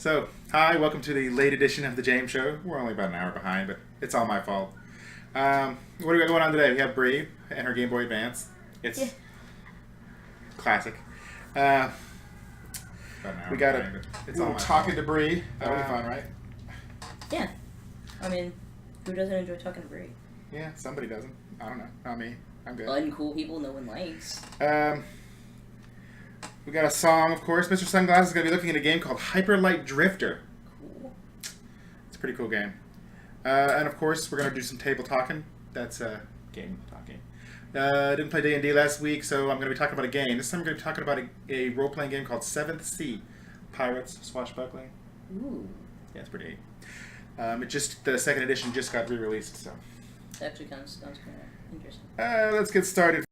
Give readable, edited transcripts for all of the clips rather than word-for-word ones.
So, hi, welcome to the late edition of the James Show. We're only about an hour behind, but it's all my fault. What do we got going on today? We have Brie and her Game Boy Advance. It's classic. We got talking to Brie. That'll be fun, right? Yeah. I mean, who doesn't enjoy talking to Brie? Yeah, somebody doesn't. I don't know. Not me. I'm good. Uncool people no one likes. We got a song, of course. Mr. Sunglasses is going to be looking at a game called Hyper Light Drifter. Cool. It's a pretty cool game. And of course, we're going to do some table talking. That's game talking. Didn't play D&D last week, so I'm going to be talking about a game. This time I'm going to be talking about a role-playing game called 7th Sea. Pirates, swashbuckling. Ooh. Yeah, it's pretty neat. The second edition just got re-released, so. That actually sounds kind of interesting. Let's get started.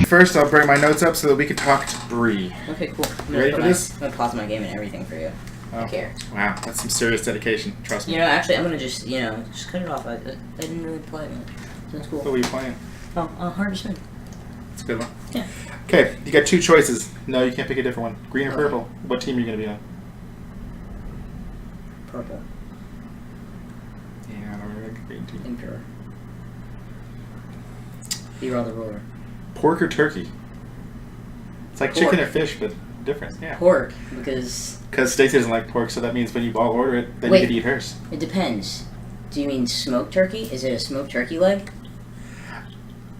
First, I'll bring my notes up so that we can talk to Brie. Okay, cool. You ready for this? I'm going to pause my game and everything for you. Oh, I care. Wow, that's some serious dedication. Trust me. You know, actually, I'm going to just cut it off. I didn't really play much. So that's cool. What were you playing? Oh, Hard to Win. It's a good one. Yeah. Okay, you got two choices. No, you can't pick a different one. Green or purple? What team are you going to be on? Purple. Yeah, I don't really like the green team. Impure. B-roll the ruler. Pork or turkey? It's like Pork. chicken or fish, but different. Yeah. Pork, because Stacey doesn't like pork, so that means when you all order it, then Wait. you can eat hers. it depends. Do you mean smoked turkey? Is it a smoked turkey leg?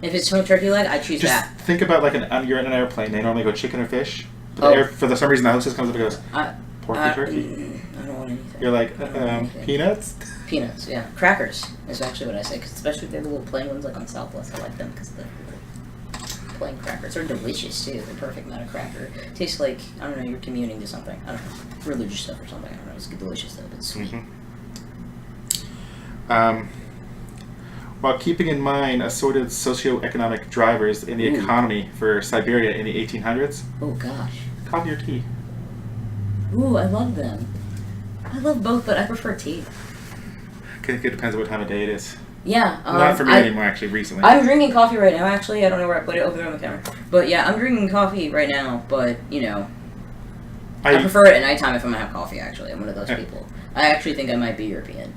If it's smoked turkey leg, I choose Just that. think about you're in an airplane. They normally go chicken or fish. But for some reason, the hostess comes up and goes, pork or turkey? I don't want anything. You're like, I don't want anything. peanuts? Peanuts, yeah. Crackers is actually what I say, 'cause especially if they're the little plain ones like on Southwest. I like them because the plain crackers are delicious too. They're perfect amount of cracker. Tastes like, I don't know, you're communing to something. I don't know, religious stuff or something. I don't know. It's delicious though, but it's sweet. While keeping in mind assorted socioeconomic drivers in the economy for Siberia in the 1800s. Oh gosh. Coffee or tea? Ooh, I love them. I love both, but I prefer tea. It depends on what time of day it is. Yeah. Not for me anymore, actually, recently. I'm drinking coffee right now, actually. I don't know where I put it. Over there on the counter. But yeah, I'm drinking coffee right now, but, I prefer it at nighttime if I'm going to have coffee, actually. I'm one of those people. I actually think I might be European.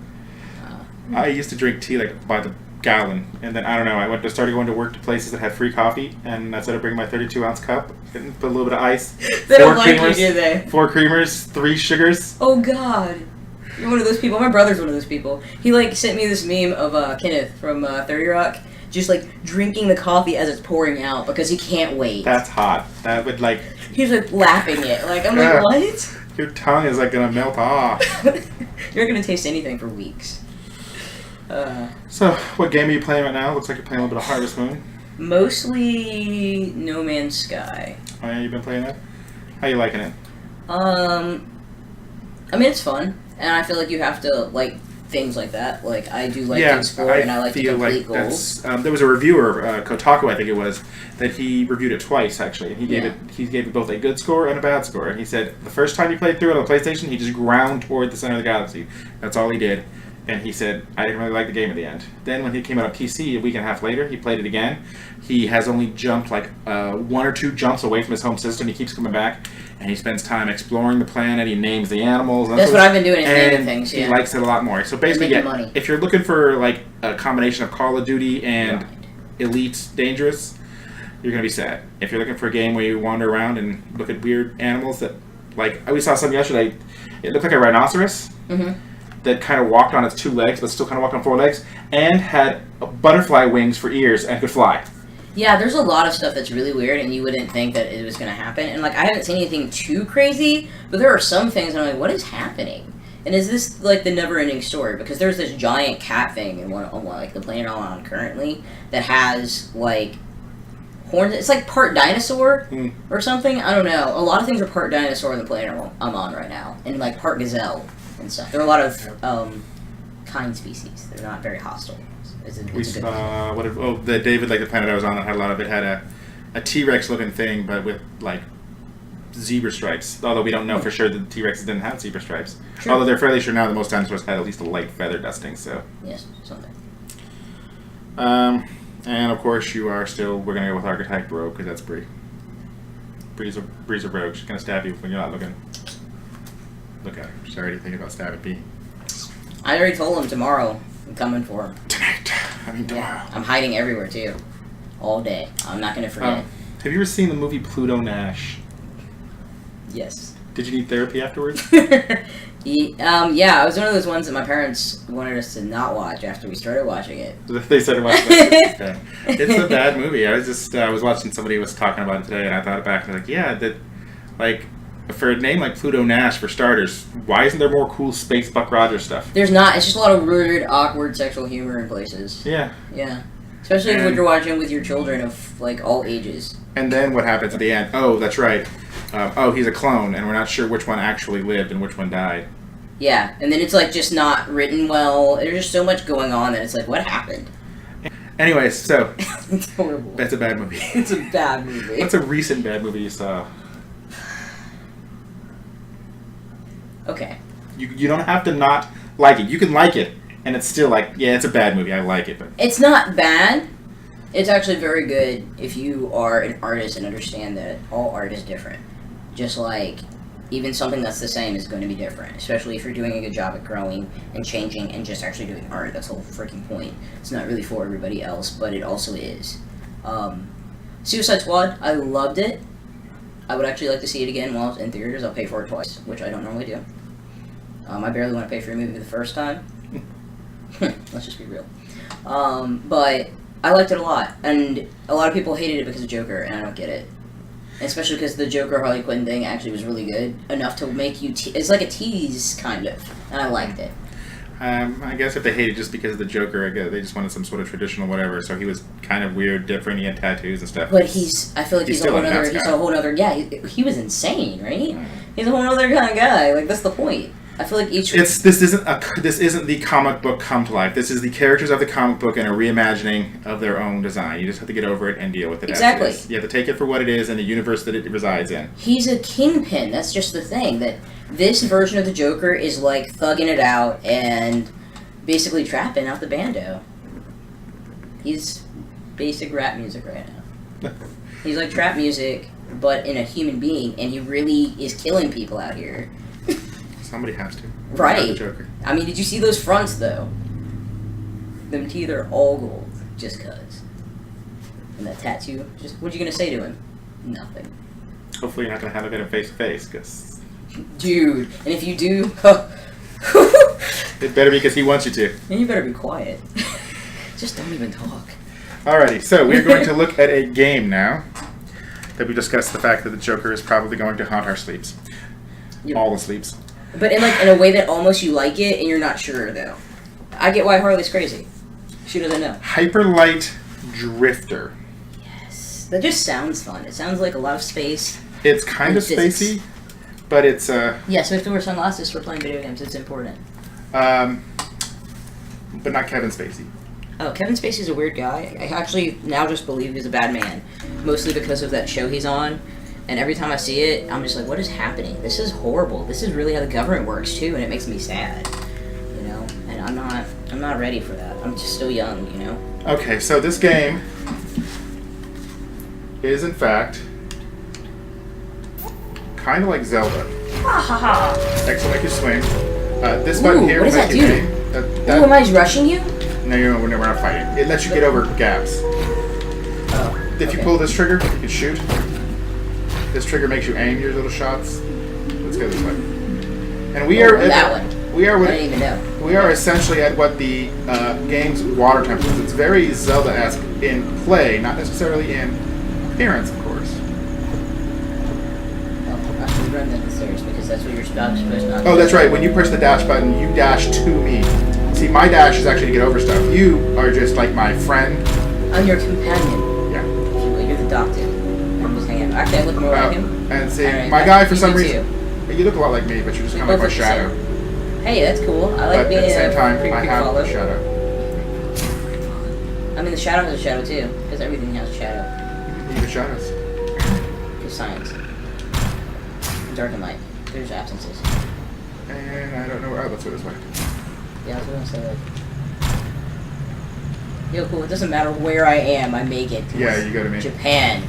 I used to drink tea by the gallon, and then, I don't know, I started going to work to places that had free coffee, and I started bringing my 32-ounce cup, and put a little bit of ice. They don't like you, do they? 4 creamers, 3 sugars. Oh, God. You're one of those people. My brother's one of those people. He, sent me this meme of Kenneth from 30 Rock, just, drinking the coffee as it's pouring out because he can't wait. That's hot. That would, He's, lapping it. I'm like, what? Your tongue is, gonna melt off. You're gonna taste anything for weeks. So, what game are you playing right now? Looks like you're playing a little bit of Harvest Moon. Mostly No Man's Sky. Oh, yeah, you've been playing that? How you liking it? I mean, it's fun. And I feel like you have to like things like that. I do like to explore, and I like to complete goals. There was a reviewer, Kotaku, I think it was, that he reviewed it twice actually, and he gave it both a good score and a bad score. And he said the first time he played through it on the PlayStation, he just ground toward the center of the galaxy. That's all he did. And he said, I didn't really like the game at the end. Then when he came out on PC a week and a half later, he played it again. He has only jumped 1 or 2 jumps away from his home system. He keeps coming back, and he spends time exploring the planet. He names the animals. That's what I've been doing, is naming things, he likes it a lot more. So basically, if you're looking for a combination of Call of Duty and Elite Dangerous, you're going to be sad. If you're looking for a game where you wander around and look at weird animals that, we saw something yesterday, it looked like a rhinoceros. Mm-hmm. That kind of walked on its 2 legs, but still kind of walked on 4 legs, and had butterfly wings for ears and could fly. Yeah, there's a lot of stuff that's really weird, and you wouldn't think that it was going to happen. And, I haven't seen anything too crazy, but there are some things that I'm like, what is happening? And is this, the never-ending story? Because there's this giant cat thing in the planet I'm on currently that has, horns. It's part dinosaur or something. I don't know. A lot of things are part dinosaur in the planet I'm on right now, and, part gazelle. And stuff. There are a lot of kind species. They're not very hostile. We saw the David, the planet I was on, that had a lot of it, had a T-Rex looking thing, but with zebra stripes. Although we don't know for sure that the T-Rexes didn't have zebra stripes. True. Although they're fairly sure now that most dinosaurs had at least a light feather dusting. So. Yes, something. And of course we're gonna go with Archetype Rogue because that's Brie. Brie's a rogue. She's gonna stab you when you're not looking. Look at her. She's already thinking about stabbing me. I already told him tomorrow I'm coming for him. Tonight. I mean tomorrow. Yeah, I'm hiding everywhere too. All day. I'm not gonna forget. Have you ever seen the movie Pluto Nash? Yes. Did you need therapy afterwards? Yeah, it was one of those ones that my parents wanted us to not watch after we started watching it. They started watching it. It's a bad movie. I was watching, somebody was talking about it today, and I thought back and I was like, yeah, for a name like Pluto Nash, for starters, why isn't there more cool space Buck Rogers stuff? There's not. It's just a lot of weird, awkward sexual humor in places. Yeah. Yeah. Especially when you're watching with your children of, like, all ages. And then what happens at the end? Oh, that's right. He's a clone, and we're not sure which one actually lived and which one died. Yeah, and then it's, like, just not written well. There's just so much going on that it's like, what happened? Anyways, so... It's horrible. That's a bad movie. It's a bad movie. What's a recent bad movie you saw? Okay. You don't have to not like it. You can like it, and it's still like, yeah, it's a bad movie. I like it, but... It's not bad. It's actually very good if you are an artist and understand that all art is different. Just like even something that's the same is going to be different, especially if you're doing a good job at growing and changing and just actually doing art. That's the whole freaking point. It's not really for everybody else, but it also is. Suicide Squad, I loved it. I would actually like to see it again while it's in theaters. I'll pay for it twice, which I don't normally do. I barely want to pay for a movie the first time. Let's just be real. But I liked it a lot, and a lot of people hated it because of Joker, and I don't get it. Especially because the Joker Harley Quinn thing actually was really good, enough to make you... it's like a tease, kind of, and I liked it. I guess if they hated just because of the Joker, I guess they just wanted some sort of traditional whatever, so he was kind of weird, different, he had tattoos and stuff. But I feel like he's a whole other, yeah, he was insane, right? He's a whole other kind of guy, like, that's the point. I feel like this isn't the comic book come to life. This is the characters of the comic book and a reimagining of their own design. You just have to get over it and deal with it. Exactly. As it is. You have to take it for what it is and the universe that it resides in. He's a kingpin. That's just the thing. That this version of the Joker is like thugging it out and basically trapping out the bando. He's basic rap music right now. He's like trap music, but in a human being, and he really is killing people out here. Somebody has to. Right. Joker. I mean, did you see those fronts, though? Them teeth are all gold, just cuz. And that tattoo, what are you going to say to him? Nothing. Hopefully you're not going to have it face-to-face, because... Dude, and if you do... it better be because he wants you to. And you better be quiet. Just don't even talk. Alrighty, so we're going to look at a game now that we discussed the fact that the Joker is probably going to haunt our sleeps. Yep. All the sleeps. But in a way that almost you like it and you're not sure, though. I get why Harley's crazy. She doesn't know. Hyperlight Drifter. Yes. That just sounds fun. It sounds like a lot of space. It's kind of spacey, but it's... Yeah, so we have to wear sunglasses for playing video games. It's important. But not Kevin Spacey. Oh, Kevin Spacey's a weird guy. I actually now just believe he's a bad man. Mostly because of that show he's on. And every time I see it, I'm just like, what is happening? This is horrible. This is really how the government works, too, and it makes me sad. You know? And I'm not ready for that. I'm just still young, you know? Okay, so this game is, in fact, kind of like Zelda. X will make you swing. This button here will make you aim. Ooh, am I rushing you? No, we're not fighting. It lets you get over gaps. Oh. If you pull this trigger, you can shoot. This trigger makes you aim your little shots. Let's go this way. And we are essentially at what the game's water temperature is. It's very Zelda-esque in play, not necessarily in appearance, of course. Oh, I should run down the stairs because that's what you're supposed to do. Oh, that's right. When you push the dash button, you dash to me. See, my dash is actually to get over stuff. You are just like my friend. I'm your companion. Yeah. You're the doctor. Actually, I look more like him. And see, right, my guy, for some reason... You look a lot like me, but you're just kind of like my shadow. Hey, that's cool. I like being at the same time, I have follow. a shadow. I mean, the shadow has a shadow, too. Because everything has a shadow. Even shadows. Because science. Dark and light. There's absences. And I don't know where. Oh, let's go this way. Yeah, I was gonna say like. Yo, cool. It doesn't matter where I am. I make it. Yeah, you go to me. Japan.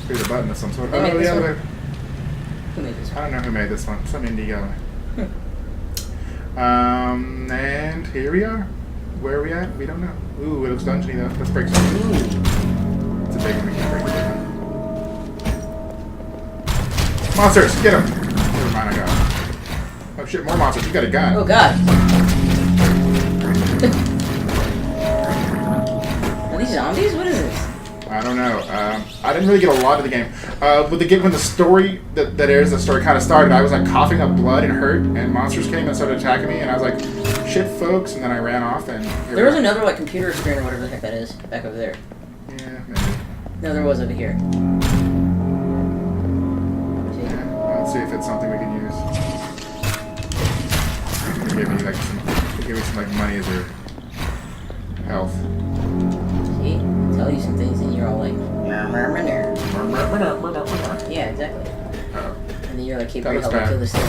There's a button of some sort. They made Oh, this yeah. one? Who made this one? I don't know who made this one. Some indie guy. And here we are. Where are we at? We don't know. Ooh, it looks dungeony though. Let's break some. Ooh. It's a big one. We can't break it. Monsters! Get them! Never mind, I got them. Oh shit, more monsters. You got a gun. Oh god. Are these zombies? What is this? I don't know. I didn't really get a lot of the game. When the story the story kind of started, I was like coughing up blood and hurt, and monsters came and started attacking me, and I was like, "Shit, folks!" And then I ran off. And there was another like computer screen or whatever the heck that is back over there. Yeah, maybe. No, there was over here. Yeah, let's see if it's something we can use. Give me some money as your health. See, I tell you some things and you're all like, yeah, exactly. Oh. And then you're like, keep That help looks me bad. kill this thing.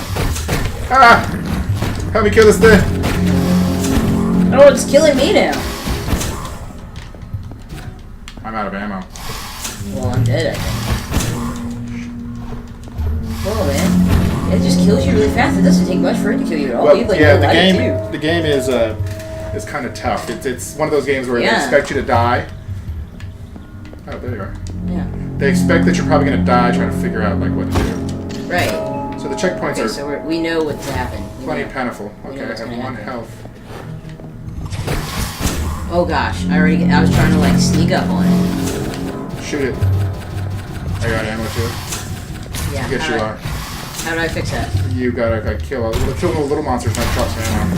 Ah! Help me kill this thing! Oh, it's killing me now. I'm out of ammo. Well, I'm dead, I think. Whoa, man. It just kills you really fast. It doesn't take much for it to kill you at all. Well, You have, like, yeah, no life, too. the game is kind of tough. It's one of those games where they Yeah. expect you to die. Oh, there you are. Yeah. They expect that you're probably going to die trying to figure out like what to do. Right. So the checkpoints Okay, are so we know what's happened. plenty plentiful. We Okay, know I what's have gonna 1 happen. health. Oh gosh, I was trying to like sneak up on it. Shoot it. I got ammo too. Yeah. Yes, you are. How do I fix that? You gotta kill the little monsters, not drop some ammo.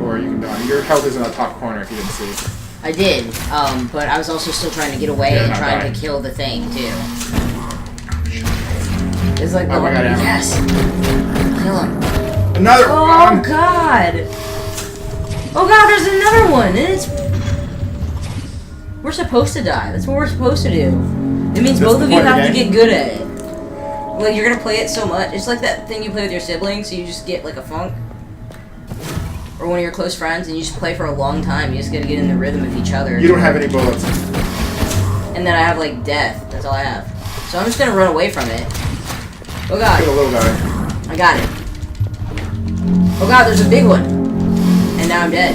Or you can die. Your health is in the top corner if you didn't see. I did, but I was also still trying to get away Yeah, and not trying dying. to kill the thing too. It's like Oh, I got ammo. yes, kill him. Another Oh one! god! Oh god, there's another one, and it's. We're supposed to die. That's what we're supposed to do. It means That's both the of you point of the have to game? get good at it. Like you're gonna play it so much. It's like that thing you play with your siblings, so you just get like a funk. Or one of your close friends, and you just play for a long time. You just gotta get in the rhythm of each other. You don't have any bullets. And then I have like death. That's all I have. So I'm just gonna run away from it. Oh god. Kill a little guy. I got it. Oh god, there's a big one. And now I'm dead.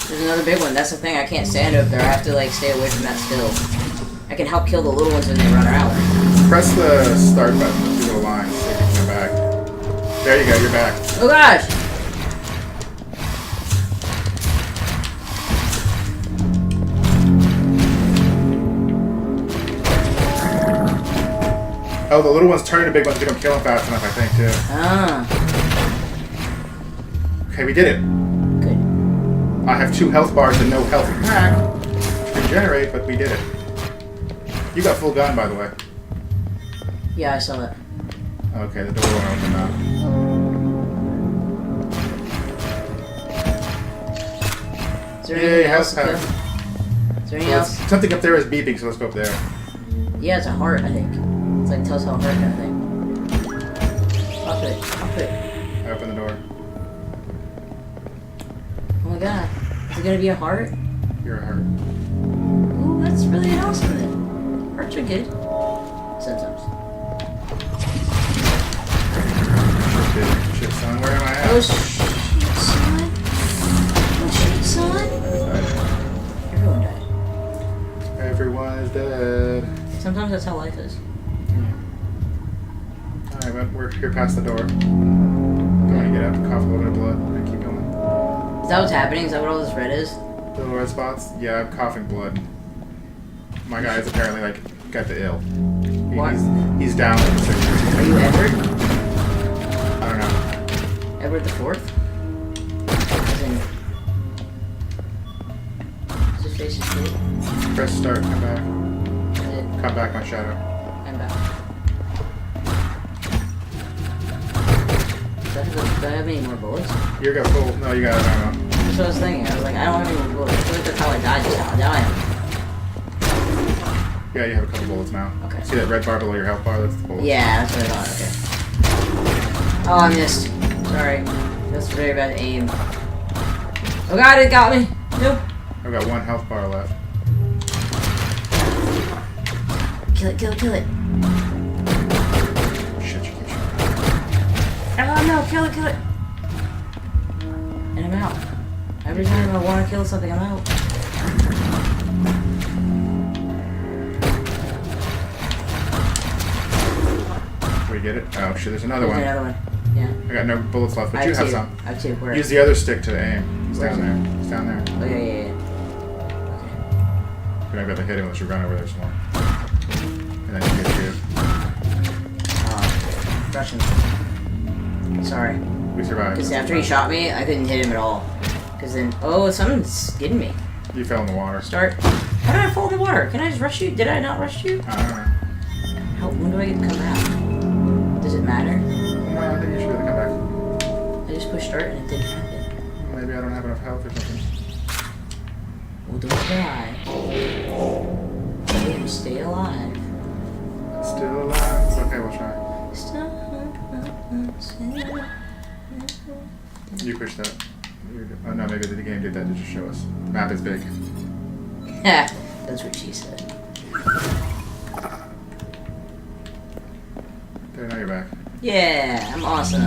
There's another big one. That's the thing. I can't stand up there. I have to like stay away from that still. I can help kill the little ones when they run out. Press the start button with the little lines so you can come back. There you go, you're back. Oh gosh. Oh, the little ones turn into big ones if you don't kill them fast enough, I think, too. Ah. Okay, we did it. Good. I have 2 health bars and no health pack to regenerate, but we did it. You got full gun, by the way. Yeah, I saw it. Okay, the door won't open now. Is there Yay, anything health else? pack. Is there anything else? Something up there is beeping, so let's go up there. Yeah, it's a heart, I think. It's like Telltale heart kind of thing. Up it. Up it. I open the door. Oh my god. Is it gonna be a heart? You're a heart. Ooh, that's really awesome then. Hearts are good. Sometimes. Shit, son, where am I at? Oh shit, son. Oh shit, son. Everyone died. Everyone is dead. Sometimes that's how life is. Alright, but we're here past the door. Don't want to get up, cough a little bit of blood, and keep going. Is that what's happening? Is that what all this red is? The little red spots? Yeah, I'm coughing blood. My guy's apparently, like, got the ill. What? He's down with the sickness. Are you Edward? I don't know. Edward the Fourth? As in... Is his face asleep? Press start, come back. Is it... Come back, my shadow. I'm back. Do I have any more bullets? You got full. No, you got ammo. That's what I was thinking. I was like, I don't have any more bullets. I feel like that's how I died just now. Now I am. Yeah, you have a couple bullets now. Okay. See that red bar below your health bar? That's the bullet. Yeah, that's what I thought. Okay. Oh, I missed. Sorry. That's very bad aim. Oh god, it got me. Nope. I've got 1 health bar left. Kill it, kill it, kill it. Shit, you keep shooting. Oh no, kill it, kill it. And I'm out. Every time I want to kill something, I'm out. Where you get it? Oh shit, there's another There's one. another one. Yeah. I got no bullets left, but I you have two. some. I have 2. Where? Use the other stick to aim. He's Where down is there. He's down there. Oh yeah, yeah, yeah. You're not going to hit him unless you run over there some more. And then he gets you. Russian. Sorry. We survived. Because after he shot me, I couldn't hit him at all. Because then, oh, something's getting me. You fell in the water. Start. How did I fall in the water? Can I just rush you? Did I not rush you? I don't know. When do I get to come back? Does it matter? Well, I think you should be able to come back. I just pushed start and it didn't happen. Maybe I don't have enough health or something. Well, don't die. Damn, stay alive. Still alive. Okay, we'll try. You push that. Oh no, maybe the game did that to just show us. The map is big. That's what she said. There, now you're back. Yeah, I'm awesome.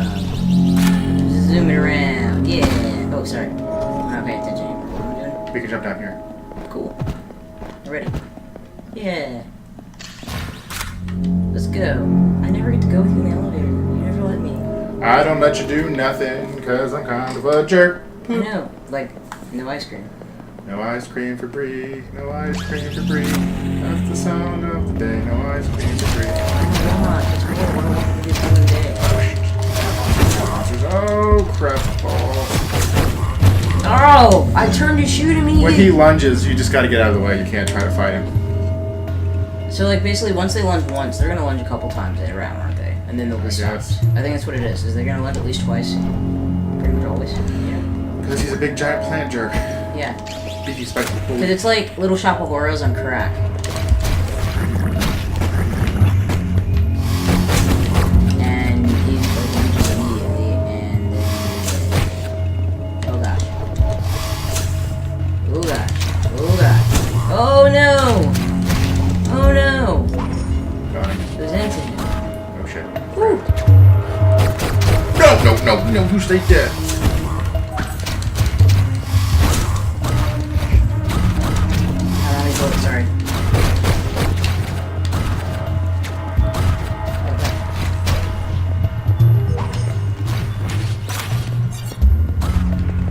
Zooming around. Yeah. Oh, sorry. I'm not paying attention anymore. What am I doing? We can jump down here. Cool. Ready? Yeah. Let's go. I never get to go with you in the elevator. You never let me. I don't let you do nothing, cause I'm kind of a jerk. I know. Like, no ice cream. No ice cream for Brie, no ice cream for Brie. That's the sound of the day, no ice cream for Brie. Oh my god, it's cool. What do I want to do this other day? Oh, crap ball. Oh! I turned to shoot him. When he lunges, you just gotta get out of the way. You can't try to fight him. So, like, basically, once they lunge once, they're gonna lunge a couple times in a round, aren't they? And then they'll be stopped. I think that's what it is they're gonna lunge at least twice. Pretty much always. Yeah. Because he's a big giant plant jerk. Yeah. Beefy spicy food. Because it's like Little Shop of Horrors on crack. And he's like lunges immediately, and then oh gosh. Oh gosh. Oh gosh. Oh no! Oh no! Got him. It was into him. Oh shit. Woo! No, you stay dead. Sorry.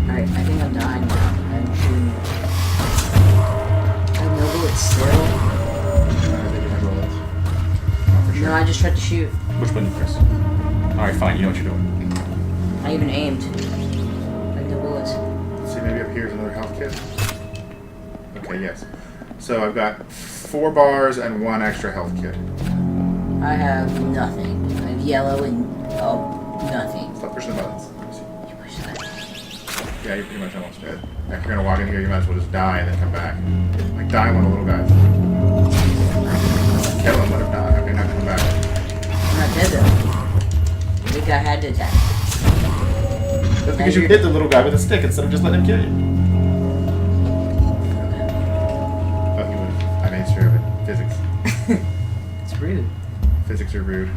Alright, I think I'm dying now. I'm shooting. I have no bullets still. No, I just tried to shoot. Which one did you press? Alright, fine, you know what you're doing. I even aimed. I have no bullets. See, maybe up here is another health kit. Okay, yes. So I've got 4 bars and 1 extra health kit. I have nothing. I have yellow and nothing. Stop pushing the buttons. Let me see. You push that. Yeah, you're pretty much almost dead. If you're gonna walk in here, you might as well just die and then come back. Like, die one of the little guys. Kill him, let him die. Okay, now come back. I'm not dead though. I think I had to attack. That's because you hit the little guy with a stick instead of just letting him kill you. Oh, he would have. I made sure of it. Physics. It's rude. Physics are rude.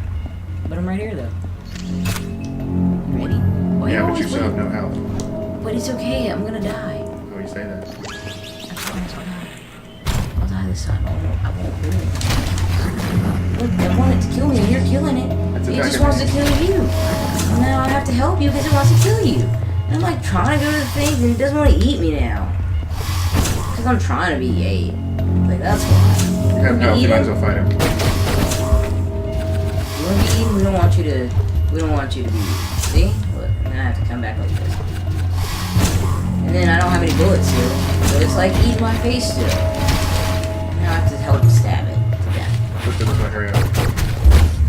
But I'm right here though. You ready? Oh, Yeah, but always you still have win. no health. But it's okay, I'm gonna die. Oh, you say that. I promise I'll die. I'll die this time. I won't ruin it. Look, I want it to kill me and you're killing it. That's It just attacking wants me. to kill you. Now I have to help you because it wants to kill you. And I'm like trying to go to the things and it doesn't want to eat me now. Because I'm trying to be 8. Like that's why. You have health, you might as well fight him. You want to be eaten? We don't want you to be eaten. See? Look, and then I have to come back like this. And then I don't have any bullets still. So it's like eat my face still. And now I have to help stab it to death. Let's do this one, hurry up.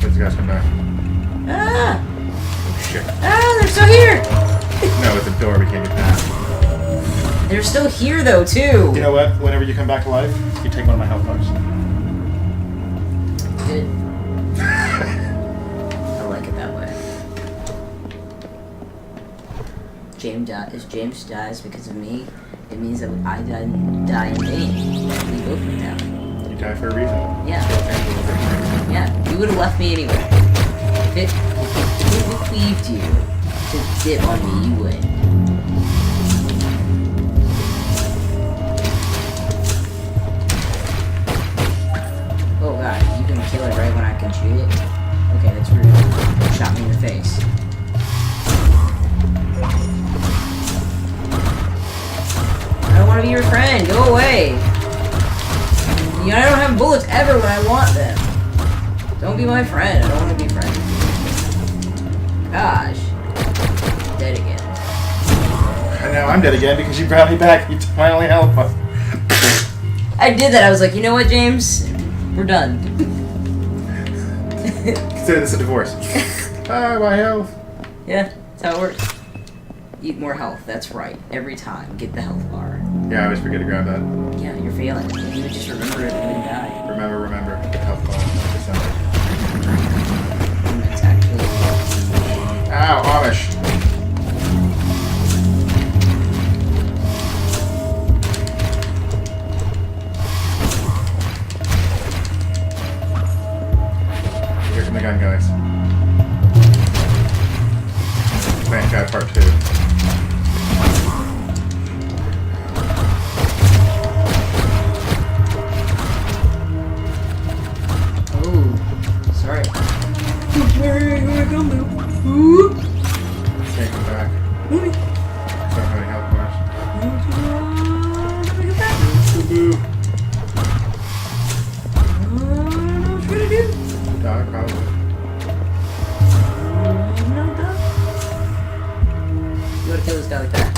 Those guys come back. Ah! Oh shit. Ah, they're still here! No, it's a door, we can't get past. They're still here though, too! You know what? Whenever you come back to life, you take one of my health bars. James dies because of me, it means that I die in vain. That we both went down. You die for a reason. Yeah. Yeah, you would have left me anyway. If it behooved you to dip on me, you would. Oh god, you can kill it right when I can shoot it? Okay, that's rude. You shot me in the face. I don't want to be your friend. Go away. You know, I don't have bullets ever when I want them. Don't be my friend. I don't want to be friends. Gosh. Dead again. And now I'm dead again because you brought me back. You took my only health. I did that. I was like, you know what, James? We're done. Consider this a divorce. My health. Yeah, that's how it works. Eat more health. That's right. Every time. Get the health bar. Yeah, I always forget to grab that. Yeah, you're failing. If you would just remember it, you wouldn't die. Remember. Health bar. December. And that's actually... Ow, Amish. Here come the gun guys. Plant guy part 2. Sorry. Can't come back. Start having health bars. Boo. Die, probably. You wanna kill this guy like that?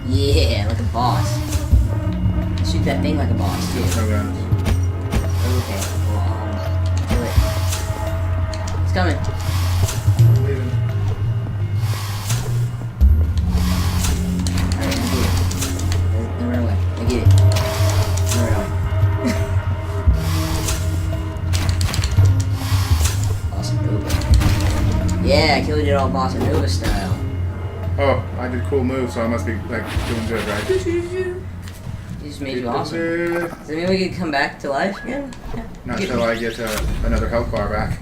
Yeah, like a boss. Shoot that thing like a boss, too. No guns. Okay, well, do it. It's coming. I'm leaving. Alright, I get it. Don't run away. I get it. Don't run away. Bossa Nova. Yeah, I killed it all Bossa Nova style. Oh, I did cool moves, so I must be like doing good, right? It just made you awesome. Does that mean we could come back to life again? Yeah. Not until I get another health bar back.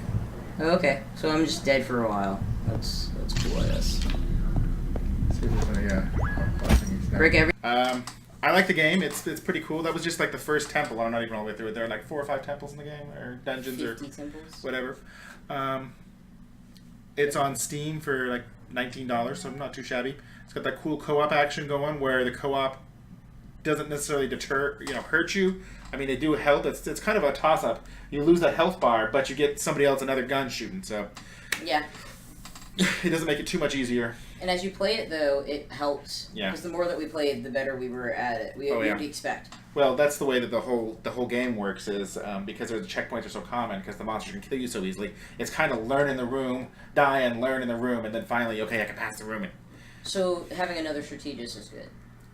Oh, okay, so I'm just dead for a while. That's cool, I guess. See if there's any, health bar thingies now. Break every. I like the game. It's pretty cool. That was just like the first temple. I'm not even all the way through it. There are like 4 or 5 temples in the game, or dungeons, or temples. whatever. It's on Steam for like $19, so not too shabby. It's got that cool co-op action going, where the co-op doesn't necessarily hurt you. I mean, they do help. It's kind of a toss-up. You lose a health bar, but you get somebody else another gun shooting. So Yeah. it doesn't make it too much easier. And as you play it, though, it helps. Yeah. Because the more that we played, the better we were at it. We would expect. Well, that's the way that the whole game works, is because the checkpoints are so common, because the monsters can kill you so easily. It's kind of learn in the room, die and learn in the room, and then finally, okay, I can pass the room. So having another strategist is good.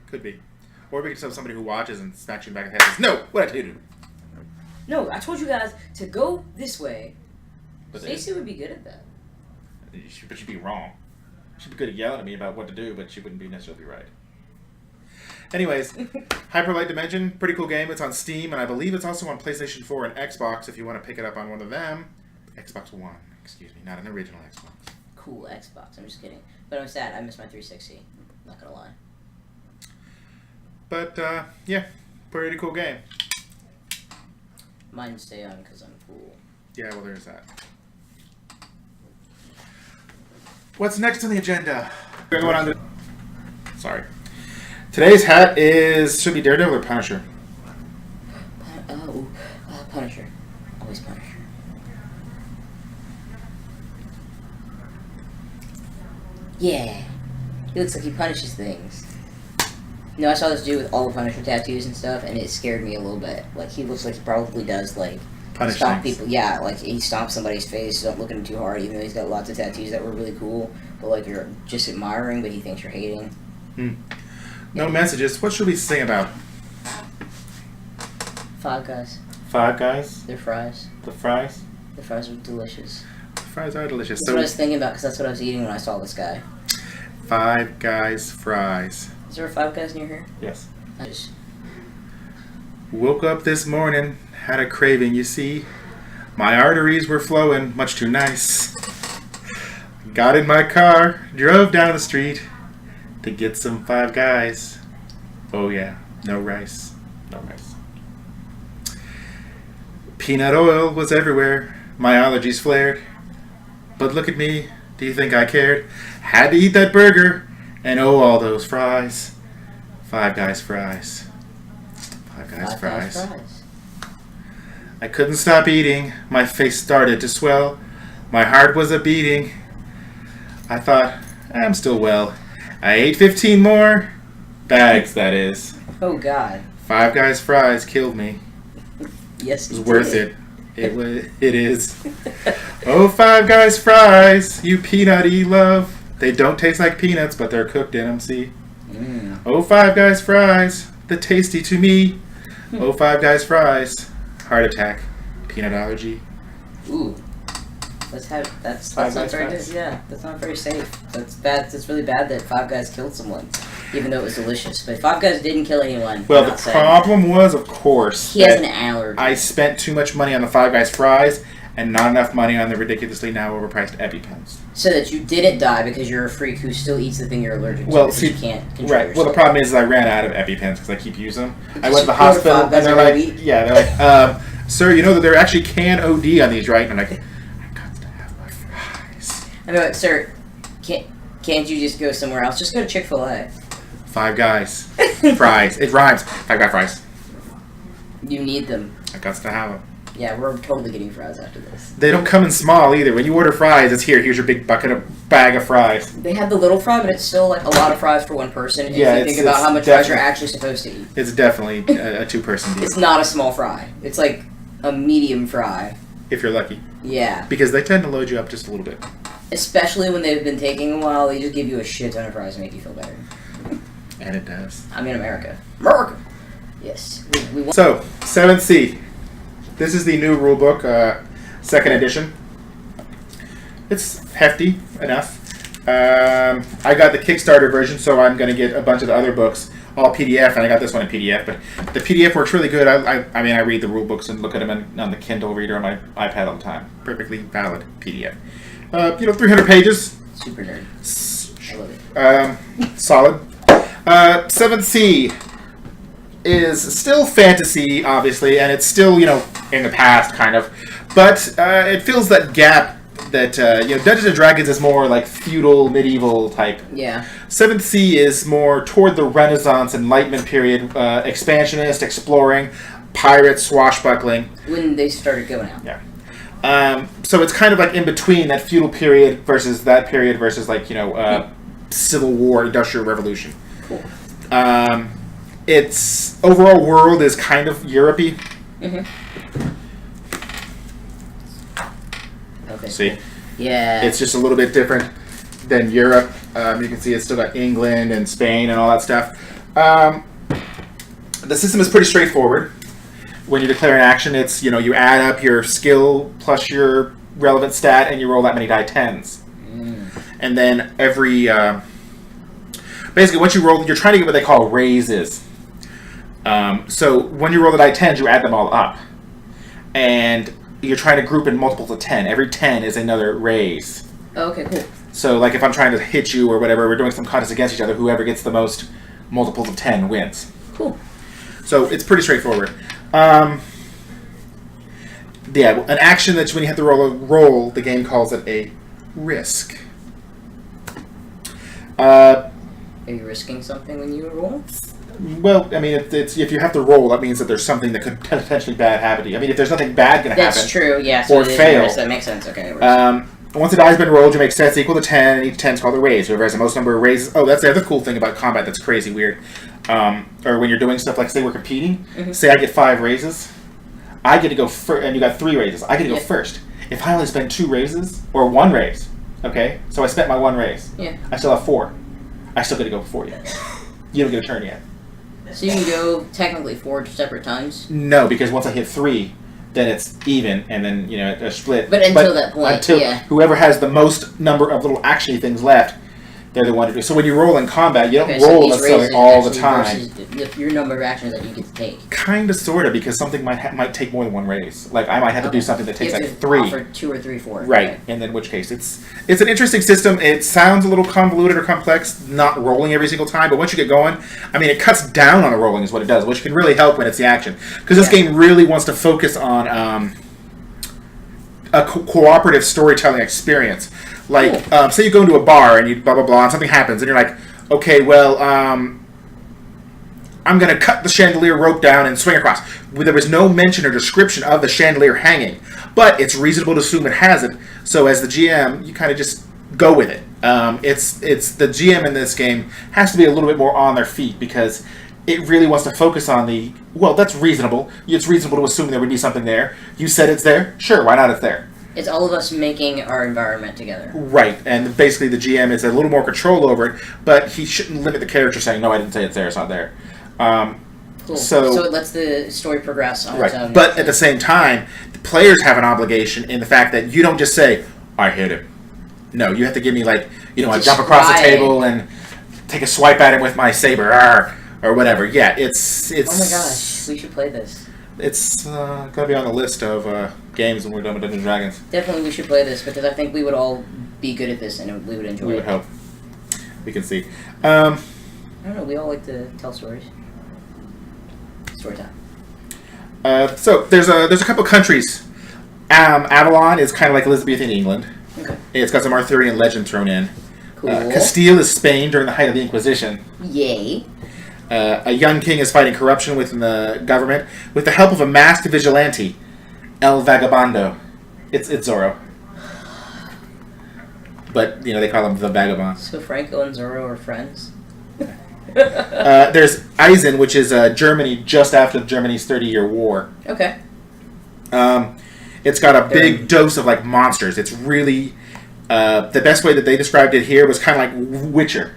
Could be. Or we could just have somebody who watches and smacks you back in the head and says, no, what did I tell you to do? No, I told you guys to go this way. But Stacey would be good at that. But she'd be wrong. She'd be good at yelling at me about what to do, but she wouldn't be necessarily right. Anyways, Hyper Light Dimension, pretty cool game. It's on Steam, and I believe it's also on PlayStation 4 and Xbox if you want to pick it up on one of them. Xbox One, excuse me, not an original Xbox. Cool Xbox. I'm just kidding. But I'm sad. I miss my 360. Not gonna lie. But, yeah, pretty cool game. Mine stay on because I'm cool. Yeah, well, there's that. What's next on the agenda? We're going on to... Sorry. Today's hat should be Daredevil or Punisher? Punisher. Always Punisher. Yeah. He looks like he punishes things. No, I saw this dude with all the Punisher tattoos and stuff, and it scared me a little bit. Like, he looks like he probably does, like, Punish stomp things. people. Yeah, like, he stomps somebody's face, don't look at him too hard, even though he's got lots of tattoos that were really cool. But, like, you're just admiring, but he thinks you're hating. No messages. What should we sing about? Five Guys. Five Guys? Their fries. The fries? The fries are delicious. The fries are delicious. That's what I was thinking about, because that's what I was eating when I saw this guy. Five Guys fries. Is there a Five Guys near here? Yes. Nice. Woke up this morning, had a craving, you see. My arteries were flowing much too nice. Got in my car, drove down the street to get some Five Guys. Oh yeah, no rice. No rice. Peanut oil was everywhere. My allergies flared. But look at me. Do you think I cared? Had to eat that burger. And oh, all those fries. Five Guys fries. Five Guys fries. I couldn't stop eating. My face started to swell. My heart was a beating. I thought, I'm still well. I ate 15 more bags, that is. Oh, God. Five Guys fries killed me. Yes, It was worth it. It is. Oh, Five Guys fries, you peanutty love. They don't taste like peanuts, but they're cooked in them, see? Oh, Five Guys fries, the tasty to me. Oh, Five Guys fries, heart attack, peanut allergy. Ooh. That's Five not Guys very fries. good. Yeah, that's not very safe. That's bad. It's really bad that Five Guys killed someone, even though it was delicious. But Five Guys didn't kill anyone. Well, I'm the not saying. problem was, of course, He has that an allergy. I spent too much money on the Five Guys fries and not enough money on the ridiculously now overpriced EpiPens. So that you didn't die because you're a freak who still eats the thing you're allergic to. Well, because see, you can't control right. Well, the yourself. problem is I ran out of EpiPens because I keep using them. I went to the You ordered hospital Five and Guys they're every like, week? yeah, they're like, sir, you know that there actually can OD on these, right? And I'm like, I got to have my fries. I mean, like, sir, can't you just go somewhere else? Just go to Chick-fil-A. Five Guys fries. It rhymes. Five Guys fries. You need them. I got to have them. Yeah, we're totally getting fries after this. They don't come in small either. When you order fries, it's here's your big bag of fries. They have the little fry, but it's still like a lot of fries for one person. Yeah, if you think about it's how much fries you're definitely- actually supposed to eat. It's definitely a two-person deal. It's not a small fry. It's like a medium fry. If you're lucky. Yeah. Because they tend to load you up just a little bit. Especially when they've been taking a while, they just give you a shit ton of fries to make you feel better. And it does. I'm in America. America! Yes. We want So, 7C. This is the new rulebook, second edition. It's hefty enough. I got the Kickstarter version, so I'm going to get a bunch of the other books, all PDF, and I got this one in PDF. But the PDF works really good. I mean, I read the rulebooks and look at them on the Kindle reader on my iPad all the time. Perfectly valid PDF. 300 pages. super nerd. I love it. Solid. 7C is still fantasy, obviously, and it's still, in the past, kind of. But it fills that gap that, Dungeons & Dragons is more like feudal, medieval type. Yeah. 7th Sea is more toward the Renaissance, Enlightenment period, expansionist, exploring, pirate, swashbuckling. When they started going out. Yeah. So it's kind of like in between that feudal period versus that period versus like, Civil War, Industrial Revolution. Cool. Its overall world is kind of Europe-y. Mm-hmm. Okay. See? Cool. Yeah. It's just a little bit different than Europe. You can see it's still got England and Spain and all that stuff. The system is pretty straightforward. When you declare an action, it's, you add up your skill plus your relevant stat and you roll that many die 10s. And then every... basically, once you roll, you're trying to get what they call raises. So when you roll the die 10s, you add them all up. And you're trying to group in multiples of 10. Every 10 is another raise. Oh, okay, cool. So, like, if I'm trying to hit you or whatever, we're doing some contest against each other, whoever gets the most multiples of 10 wins. Cool. So, it's pretty straightforward. Yeah, an action that's when you have to roll, the game calls it a risk. Are you risking something when you roll? Well, I mean, it's if you have to roll, that means that there's something that could potentially bad happen to you. I mean, if there's nothing bad going to happen... That's true, yeah. So or it is fail. a risk. That makes sense, okay. Once a die has been rolled, you make stats equal to 10, and each 10 is called a raise. Whoever has the most number of raises... Oh, that's the other cool thing about combat that's crazy weird. Or when you're doing stuff like, say we're competing, say I get 5 raises, I get to go first, and you got 3 raises. I get to go first. If I only spend 2 raises, or 1 raise, okay? So I spent my 1 raise. Yeah. I still have 4. I still get to go before you. You don't get a turn yet. So you can go technically 4 separate times? No, because once I hit 3, then it's even, and then, a split. But until that point, until yeah. whoever has the most number of little actiony things left, they're the one to do. So when you roll in combat, you don't Okay, roll these necessarily raises all the actually time. versus your number of actions that you get to take. Kind of, sort of, because something might take more than one raise. Like I might have to do something that takes You like have to 3. offer 2 or 3, 4. Right, Okay. and in which case it's an interesting system. It sounds a little convoluted or complex, not rolling every single time, but once you get going, I mean, it cuts down on the rolling is what it does, which can really help when it's the action. Because this game really wants to focus on a cooperative storytelling experience. Like, say you go into a bar and you blah blah blah, and something happens, and you're like, okay, well, I'm going to cut the chandelier rope down and swing across. There was no mention or description of the chandelier hanging, but it's reasonable to assume it has it. So as the GM, you kind of just go with it. It's the GM in this game has to be a little bit more on their feet because it really wants to focus on the, well, that's reasonable. It's reasonable to assume there would be something there. You said it's there. Sure, why not? It's there. It's all of us making our environment together. Right, and basically the GM is a little more control over it, but he shouldn't limit the character saying, no, I didn't say it's there, it's not there. Cool. So it lets the story progress on right. its own. But at the same time, the players have an obligation in the fact that you don't just say, I hit him. No, you have to give me, like, I jump across the table and take a swipe at him with my saber, or whatever. Yeah, it's. Oh my gosh, we should play this. It's going to be on the list of games when we're done with Dungeons & Dragons. Definitely we should play this because I think we would all be good at this and we would enjoy it. We would hope. We can see. I don't know, we all like to tell stories. Story time. So there's a couple countries. Avalon is kind of like Elizabethan England. Okay. It's got some Arthurian legend thrown in. Cool. Castile is Spain during the height of the Inquisition. Yay. A young king is fighting corruption within the government with the help of a masked vigilante, El Vagabondo. It's Zorro. But, they call him the Vagabond. So Franco and Zorro are friends? There's Eisen, which is Germany just after Germany's 30-year war. Okay. It's got a big dose of, like, monsters. It's really... the best way that they described it here was kind of like Witcher.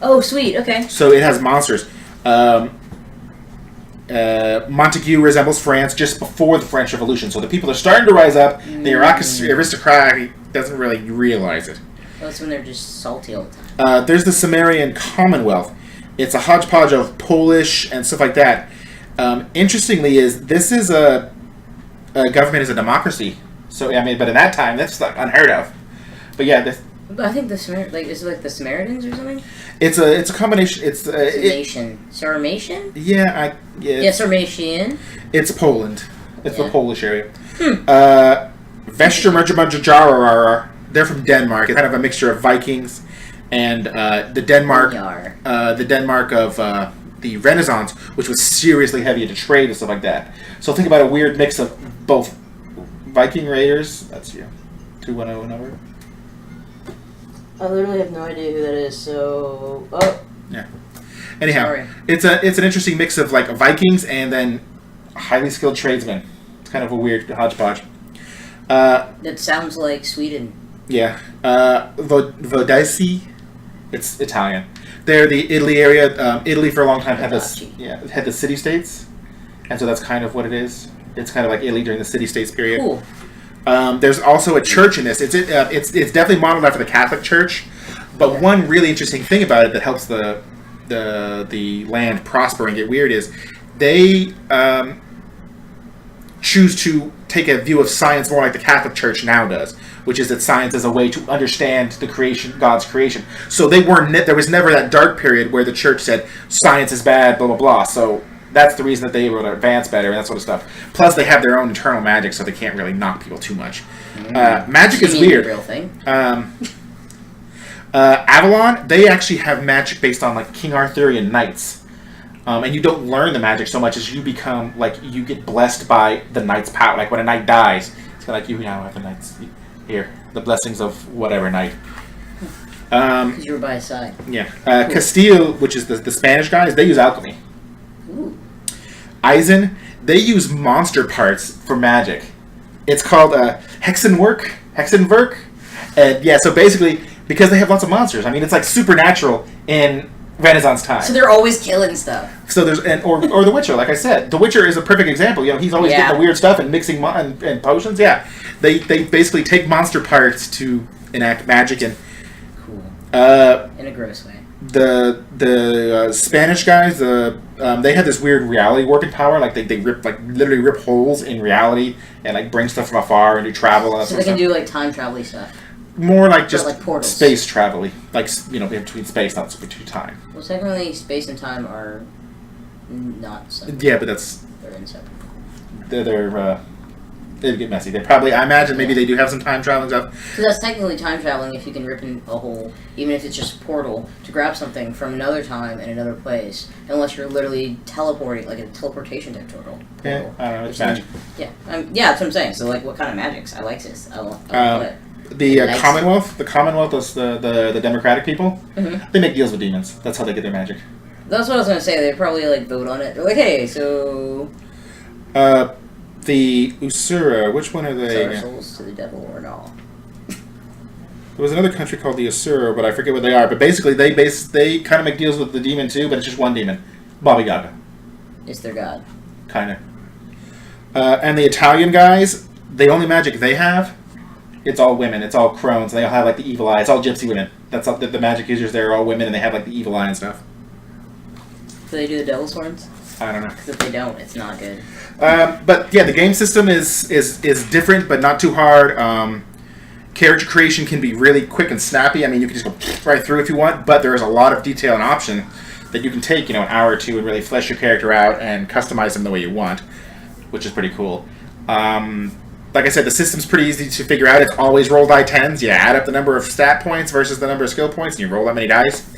Oh, sweet. Okay. So it has monsters. Montague resembles France just before the French Revolution. So the people are starting to rise up. The aristocrat doesn't really realize it. Well, that's when they're just salty all the time. There's the Sumerian Commonwealth. It's a hodgepodge of Polish and stuff like that. Interestingly, this is a government is a democracy. So but in that time, that's like unheard of. But yeah, I think is it like the Samaritans or something? it's a combination. It's a nation. Sarmatian? Yeah, Sarmatian. It's Poland. It's the Polish area. Vestra they're from Denmark. It's kind of a mixture of Vikings and the Denmark of the Renaissance, which was seriously heavy into trade and stuff like that. So think about a weird mix of both Viking raiders. That's 210 number. I literally have no idea who that is. So yeah. Anyhow, sorry. It's an interesting mix of like Vikings and then highly skilled tradesmen. It's kind of a weird hodgepodge. That sounds like Sweden. Yeah. Vodesi, it's Italian. They're the Italy area. Italy for a long time had the city-states. And so that's kind of what it is. It's kind of like Italy during the city-states period. Cool. There's also a church in this. It's definitely modeled after the Catholic Church. But one really interesting thing about it that helps the land prosper and get weird is they choose to take a view of science more like the Catholic Church now does, which is that science is a way to understand the creation, God's creation. So there was never that dark period where the church said science is bad, blah blah blah. So that's the reason that they were able to advance better and that sort of stuff. Plus, they have their own internal magic, so they can't really knock people too much. Magic is weird. Real thing. Avalon, they actually have magic based on like King Arthurian knights. And you don't learn the magic so much as you become, like, you get blessed by the knight's power. Like, when a knight dies, it's kind of like, you now have the knight's, here, the blessings of whatever knight. Because you were by his side. Yeah. Cool. Castile, which is the Spanish guys, they use alchemy. Ooh. Eisen, they use monster parts for magic. It's called Hexenwerk. And, yeah, so basically, because they have lots of monsters, I mean, it's like supernatural in Renaissance time. So they're always killing stuff. So there's or The Witcher, like I said. The Witcher is a perfect example. He's always getting the weird stuff and mixing and potions. Yeah, they basically take monster parts to enact magic. And cool. In a gross way. The Spanish guys, they had this weird reality warping power. Like they literally rip holes in reality and like bring stuff from afar and do travel. And so they can do like time travel stuff. More like just like portals. Space travel, like in between space, not between time. Well, technically, space and time are not separate. Yeah, but they're inseparable. They'd get messy. I imagine maybe they do have some time traveling stuff. Because that's technically time traveling if you can rip in a hole, even if it's just a portal, to grab something from another time in another place, unless you're literally teleporting, like a teleportation type portal. Yeah, I don't know, it's magic. Yeah, that's what I'm saying. So, like, what kind of magics? I like this. I love it. The Commonwealth is the democratic people. Mm-hmm. They make deals with demons. That's how they get their magic. That's what I was going to say. They probably, like, vote on it. They're like, hey, so... The Usura, which one are they? Sell our souls to the devil or no? There was another country called the Usura, but I forget what they are. But basically, they kind of make deals with the demon too, but it's just one demon, Baba Yaga. It's their god. Kind of. And the Italian guys, the only magic they have, it's all women. It's all crones. They all have like the evil eye. It's all gypsy women. That's all, the magic users there are all women, and they have like the evil eye and stuff. Do they do the devil's horns? I don't know. Because if they don't, it's not good. But yeah, the game system is different, but not too hard. Character creation can be really quick and snappy. I mean, you can just go right through if you want, but there is a lot of detail and option that you can take, an hour or two and really flesh your character out and customize them the way you want, which is pretty cool. Like I said, the system's pretty easy to figure out. It's always roll die 10s. You add up the number of stat points versus the number of skill points, and you roll that many dice.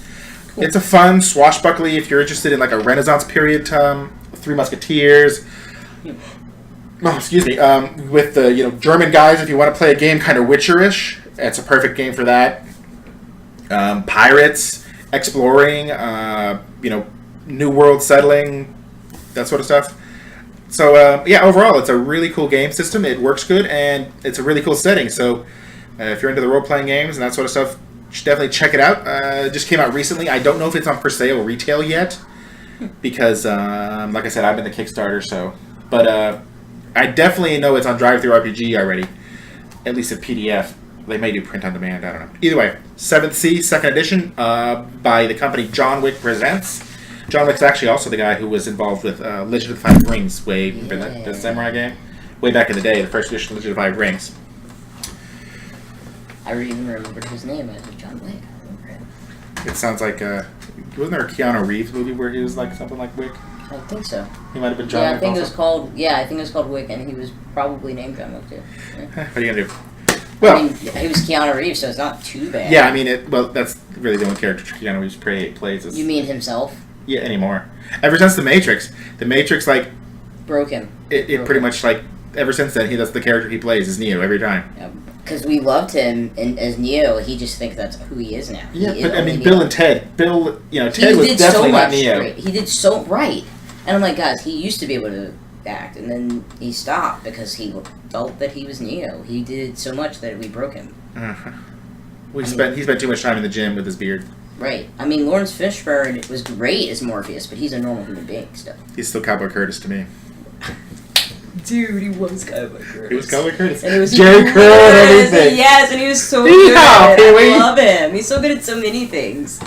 Cool. It's a fun swashbuckly if you're interested in like a Renaissance period Three Musketeers. Oh, excuse me. With the German guys, if you want to play a game kind of Witcher-ish, it's a perfect game for that. Pirates, exploring, new world settling, that sort of stuff. So yeah, overall, it's a really cool game system. It works good, and it's a really cool setting. So if you're into the role-playing games and that sort of stuff, you should definitely check it out. It just came out recently. I don't know if it's on for sale retail yet, because like I said, I've been the Kickstarter, so. But I definitely know it's on DriveThruRPG already, at least a PDF. They may do print on demand, I don't know. Either way, 7th Sea, 2nd edition, by the company John Wick Presents. John Wick's actually also the guy who was involved with Legend of the Five Rings, the samurai game, way back in the day, the first edition of Legend of the Five Rings. I even remembered his name as John Wick. I remember him. It sounds like, wasn't there a Keanu Reeves movie where he was like something like Wick? I think so. He might have been John Wick. I think it was called Wick, and he was probably named John Wick too. Yeah. What are you gonna do? Well, I mean, he was Keanu Reeves, so it's not too bad. Yeah, I mean, that's really the only character Keanu Reeves plays. You mean himself? Yeah, anymore. Ever since The Matrix, like broke him. It pretty much like ever since then, that's the character he plays is Neo every time. Yeah, because we loved him as Neo. He just thinks that's who he is now. Yeah, but I mean, Bill and Ted. Ted was definitely not Neo. Great. He did so right. And I'm like, guys, he used to be able to act, and then he stopped because he felt that he was Neo. He did so much that we broke him. Uh-huh. He spent too much time in the gym with his beard. Right. I mean, Lawrence Fishburne was great as Morpheus, but he's a normal human being still. He's still Cowboy Curtis to me. Dude, he was Cowboy Curtis. He was Cowboy Curtis. And it was Jerry Curl and everything. Yes, and he was so good at it. I love him. He's so good at so many things.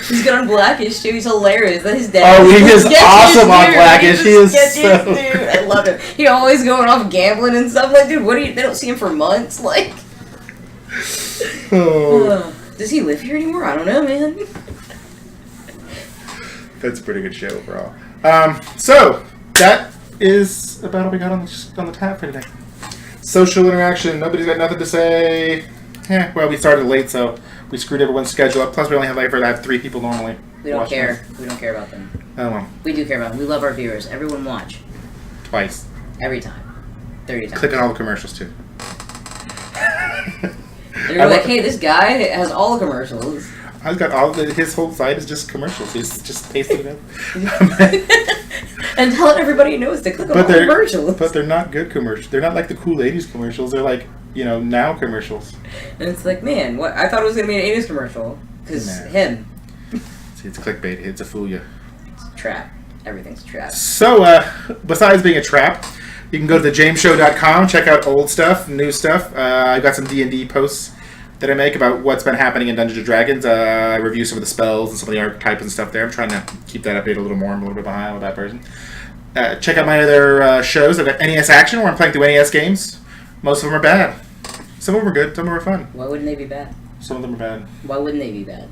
He's good on Blackish too. He's hilarious. That his dad. Oh, he is awesome on Blackish. He is so dude. I love him. He always going off gambling and stuff. Like, dude, they don't see him for months. Like, does he live here anymore? I don't know, man. That's a pretty good show overall. So that is about all we got on the tab for today. Social interaction. Nobody's got nothing to say. Well, we started late, so we screwed everyone's schedule up. Plus, we only have 3 people normally. We don't care. We don't care about them. Oh, well. We do care about them. We love our viewers. Everyone watch. Twice. Every time. 30 times. Click on all the commercials, too. They're like, hey, this guy has all the commercials. I've got his whole site is just commercials. He's just pasting it in. And telling everybody he knows to click on all the commercials. But they're not good commercials. They're not like the cool 80s commercials. They're like, now commercials. And it's like, man, what? I thought it was going to be an 80s commercial. Because him. See, it's clickbait. It's a fool you. It's a trap. Everything's a trap. So, besides being a trap, you can go to thejameshow.com, check out old stuff, new stuff. I've got some D&D posts that I make about what's been happening in Dungeons & Dragons. I review some of the spells and some of the archetypes and stuff there. I'm trying to keep that updated a little more. I'm a little bit behind with that person. Check out my other shows. I've got NES Action, where I'm playing through NES games. Most of them are bad. Some of them are good. Some of them are fun. Why wouldn't they be bad? Some of them are bad. Why wouldn't they be bad?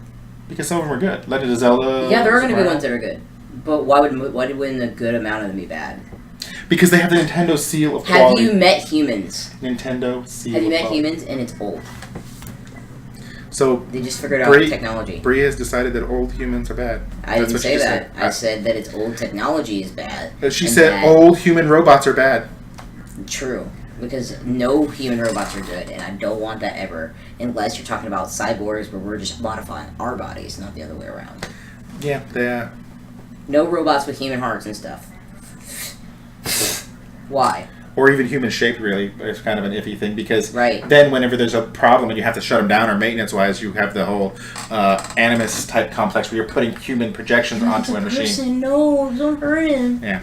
Because some of them are good. Legend of Zelda. Yeah, there are going to be ones that are good. But why wouldn't a good amount of them be bad? Because they have the Nintendo seal of Have quality. you met humans? Nintendo seal Have you of met quality. humans and it's old? So They just figured out technology. Brie has decided that old humans are bad. I didn't say that. Said. I said that it's old technology is bad. She said old human robots are bad. True. Because no human robots are good, and I don't want that ever. Unless you're talking about cyborgs where we're just modifying our bodies, not the other way around. Yeah, they No robots with human hearts and stuff. Why? or even human shaped, really. It's kind of an iffy thing because Right. then whenever there's a problem and you have to shut them down or maintenance wise, you have the whole animus type complex where you're putting human projections onto a machine. No, don't hurt him. Yeah.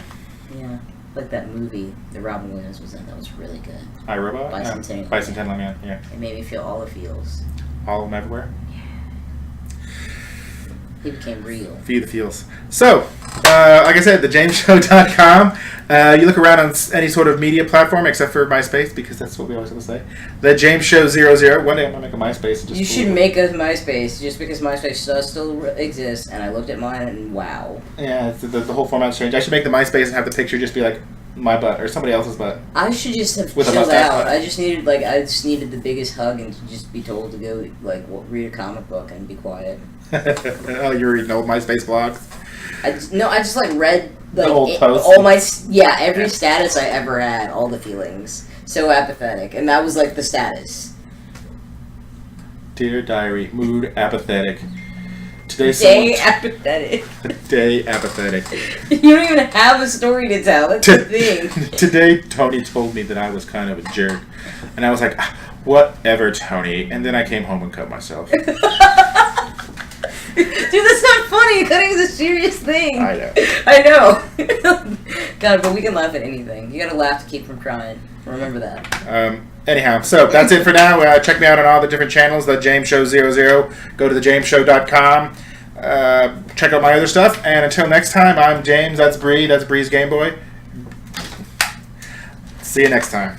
Yeah, like that movie that Robin Williams was in. That was really good. iRobot? Bicentennial. Bicentennial Man, yeah. It made me feel all the feels. All of them everywhere. He became real. Feed the feels. So, like I said, thejamesshow.com. You look around on any sort of media platform except for MySpace, because that's what we always have to say. The James Show 00. One day I'm going to make a MySpace. And just You should make a MySpace just because MySpace does still exist, and I looked at mine and wow. Yeah, the whole format's changed. I should make the MySpace and have the picture just be like my butt or somebody else's butt. I should just have With a chilled mustache. out. I just needed the biggest hug and to just be told to go read a comic book and be quiet. Oh, you're reading old MySpace blogs? I just read The old posts? all my every status I ever had, all the feelings. So apathetic, and that was like the status. Dear diary, mood apathetic. Day apathetic. Day apathetic. You don't even have a story to tell. That's the thing. Today, Tony told me that I was kind of a jerk, and I was like, whatever, Tony. And then I came home and cut myself. Dude, that's not funny. Cutting is a serious thing. I know. I know. God, but we can laugh at anything. You gotta laugh to keep from crying. Remember that. Anyhow, so that's it for now. Check me out on all the different channels. The James Show 00. Go to thejamesshow.com. Check out my other stuff. And until next time, I'm James. That's Bree. That's Bree's Game Boy. See you next time.